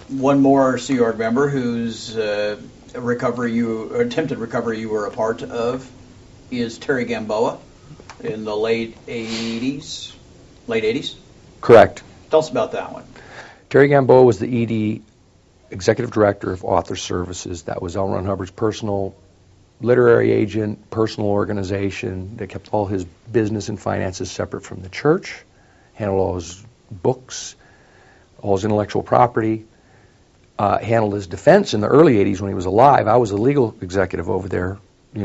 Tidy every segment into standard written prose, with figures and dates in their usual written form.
one more Sea Org member whose attempted recovery you were a part of is Terry Gamboa in the late 80s. Late 80s? Correct. Tell us about that one. Terry Gamboa was the ED, Executive Director of Author Services. That was L. Ron Hubbard's personal literary agent, personal organization that kept all his business and finances separate from the church, handled all his books, all his intellectual property, handled his defense in the early 80s when he was alive. I was a legal executive over there,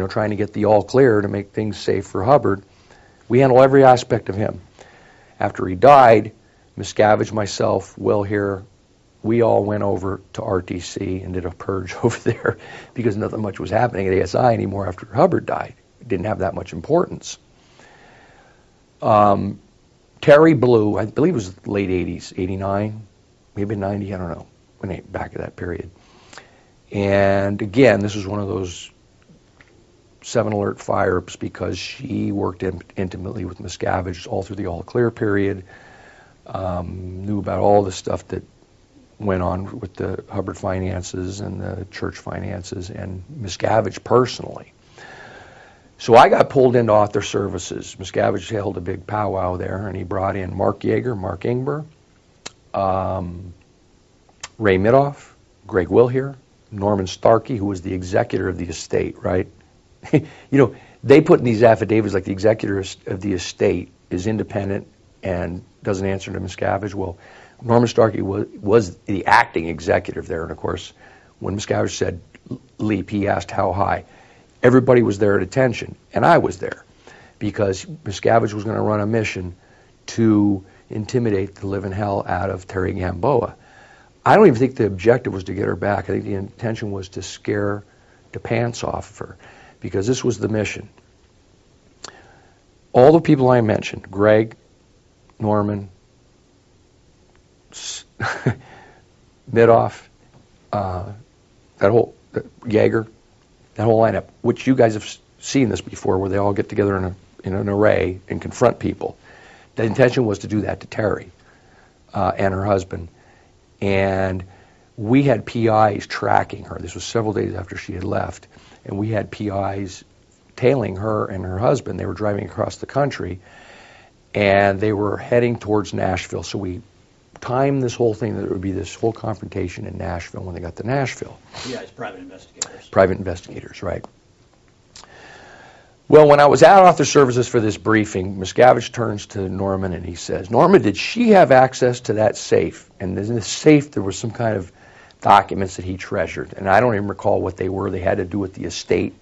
trying to get the all clear to make things safe for Hubbard. We handled every aspect of him. After he died, Miscavige, myself, Will here, we all went over to RTC and did a purge over there because nothing much was happening at ASI anymore after Hubbard died. It didn't have that much importance. Terry Blue, I believe it was late 80s, 89, maybe 90, I don't know, back at that period. And again, this was one of those 7 Alert fire-ups because she worked intimately with Miscavige all through the all clear period, knew about all the stuff that went on with the Hubbard finances and the church finances and Miscavige personally. So I got pulled into Author Services. Miscavige held a big powwow there, and he brought in Mark Yeager, Mark Ingber, Ray Midoff, Greg Wilhere, Norman Starkey, who was the executor of the estate, right? They put in these affidavits like the executor of the estate is independent and doesn't answer to Miscavige. Well, Norman Starkey was the acting executive there, and of course, when Miscavige said leap, he asked how high. Everybody was there at attention, and I was there, because Miscavige was going to run a mission to intimidate the living hell out of Terry Gamboa. I don't even think the objective was to get her back. I think the intention was to scare the pants off of her, because this was the mission. All the people I mentioned, Greg, Norman, Midoff, Yeager, that whole lineup, which you guys have seen this before, where they all get together in an array and confront people. The intention was to do that to Terry and her husband. And we had PIs tracking her. This was several days after she had left. And we had PIs tailing her and her husband. They were driving across the country, and they were heading towards Nashville. So we timed this whole thing that it would be this whole confrontation in Nashville when they got to Nashville. Yeah, it's private investigators. Private investigators, right. Well, when I was at Author Services for this briefing, Miscavige turns to Norman and he says, "Norman, did she have access to that safe?" And in the safe there was some kind of documents that he treasured, and I don't even recall what they were. They had to do with the estate.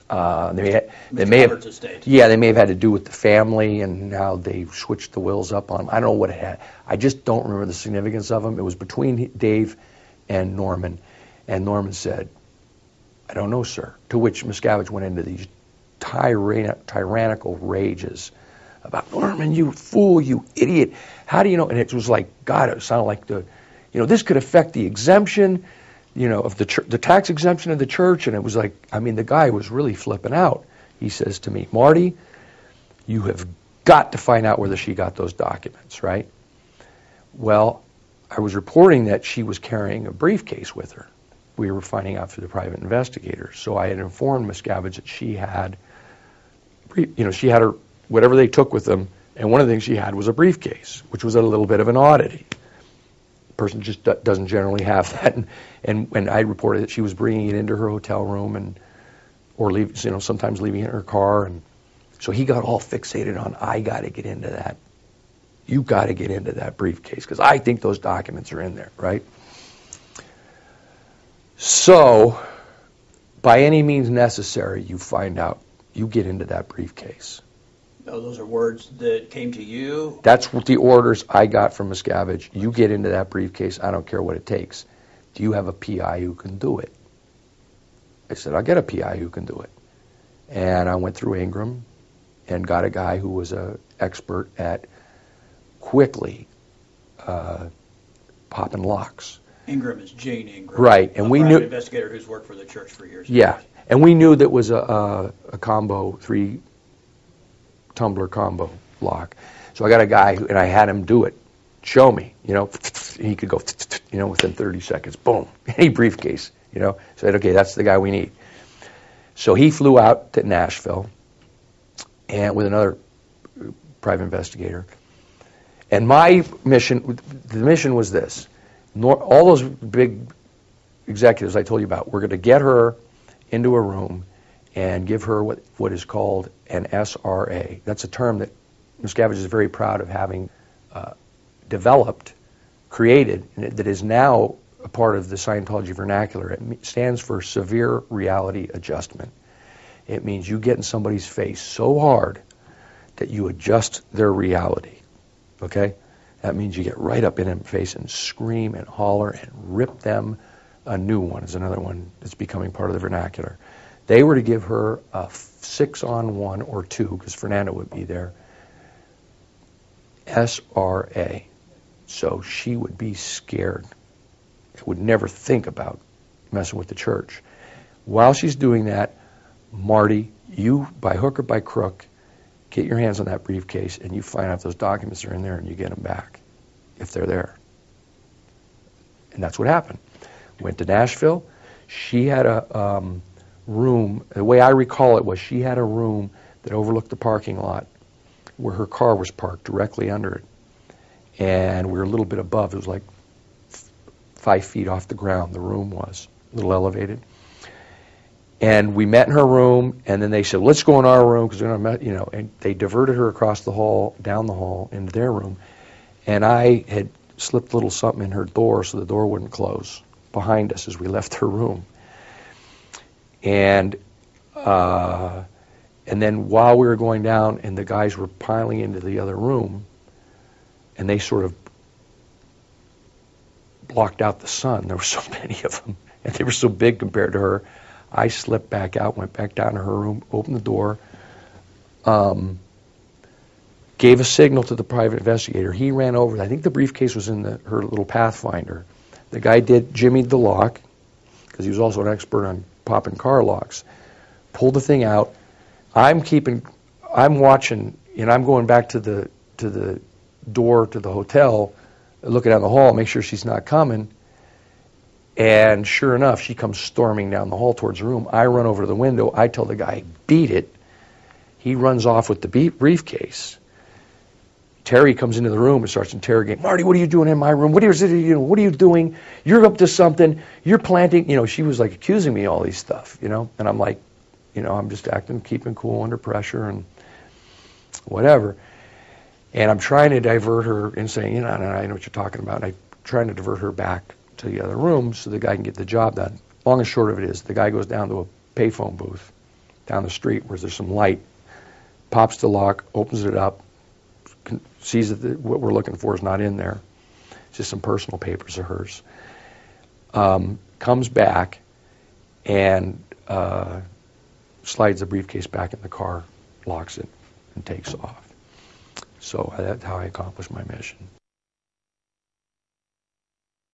They may have, estate. Yeah, they may have had to do with the family and how they switched the wills up on them. I don't know what it had. I just don't remember the significance of them. It was between Dave and Norman said, "I don't know, sir." To which Miscavige went into these tyrannical rages about, "Norman, you fool, you idiot. How do you know?" And it was like, God, it sounded like this could affect the exemption, of the tax exemption of the church. And it was like, the guy was really flipping out. He says to me, "Marty, you have got to find out whether she got those documents," right? Well, I was reporting that she was carrying a briefcase with her. We were finding out through the private investigators. So I had informed Miscavige that she had, her, whatever they took with them, and one of the things she had was a briefcase, which was a little bit of an oddity. A person just doesn't generally have that. And I reported that she was bringing it into her hotel room or sometimes leaving it in her car. And so he got all fixated on, "I got to get into that. You got to get into that briefcase because I think those documents are in there," right? So, by any means necessary, you find out, you get into that briefcase. Oh, those are words that came to you? That's what the orders I got from Miscavige. You get into that briefcase, I don't care what it takes. Do you have a PI who can do it? I said, "I'll get a PI who can do it." And I went through Ingram and got a guy who was an expert at quickly popping locks. Ingram is Jane Ingram. Right, and we knew, investigator who's worked for the church for years. Yeah, and we knew that was a combo, 3-tumbler combo lock. So I got a guy, and I had him do it. Show me, he could go, within 30 seconds, boom, any briefcase, said, okay, that's the guy we need. So he flew out to Nashville and with another private investigator. And my mission, the mission was this. All those big executives I told you about, we're going to get her into a room and give her what is called an SRA. That's a term that Miscavige is very proud of having developed, created, and that is now a part of the Scientology vernacular. It stands for severe reality adjustment. It means you get in somebody's face so hard that you adjust their reality. Okay? That means you get right up in their face and scream and holler and rip them a new one. Is another one that's becoming part of the vernacular. They were to give her a 6-on-1 or 2, because Fernando would be there, SRA. So she would be scared. Would never think about messing with the church. While she's doing that, Marty, you, by hook or by crook, get your hands on that briefcase and you find out if those documents are in there and you get them back, if they're there. And that's what happened. Went to Nashville. She had a room, the way I recall it was she had a room that overlooked the parking lot where her car was parked directly under it. And we were a little bit above. It was like 5 feet off the ground, the room was, a little elevated. And we met in her room, and then they said, let's go in our room, because we're not, and they diverted her across the hall, down the hall, into their room. And I had slipped a little something in her door so the door wouldn't close behind us as we left her room. And then while we were going down and the guys were piling into the other room, and they sort of blocked out the sun. There were so many of them, and they were so big compared to her. I slipped back out, went back down to her room, opened the door, gave a signal to the private investigator. He ran over. I think the briefcase was in her little Pathfinder. The guy jimmied the lock, because he was also an expert on popping car locks. Pulled the thing out. I'm watching, and I'm going back to the door to the hotel, looking down the hall, make sure she's not coming. And sure enough, she comes storming down the hall towards the room. I run over to the window. I tell the guy, beat it. He runs off with the briefcase. Terry comes into the room and starts interrogating. Marty, what are you doing in my room? What are you doing? You're up to something. You're planting. She was like accusing me of all these stuff, And I'm like, I'm just keeping cool under pressure and whatever. And I'm trying to divert her and saying, I know what you're talking about. And I'm trying to divert her back to the other room so the guy can get the job done. Long and short of it is, the guy goes down to a payphone booth down the street where there's some light, pops the lock, opens it up, sees that what we're looking for is not in there. It's just some personal papers of hers. Comes back and slides the briefcase back in the car, locks it, and takes off. So that's how I accomplished my mission.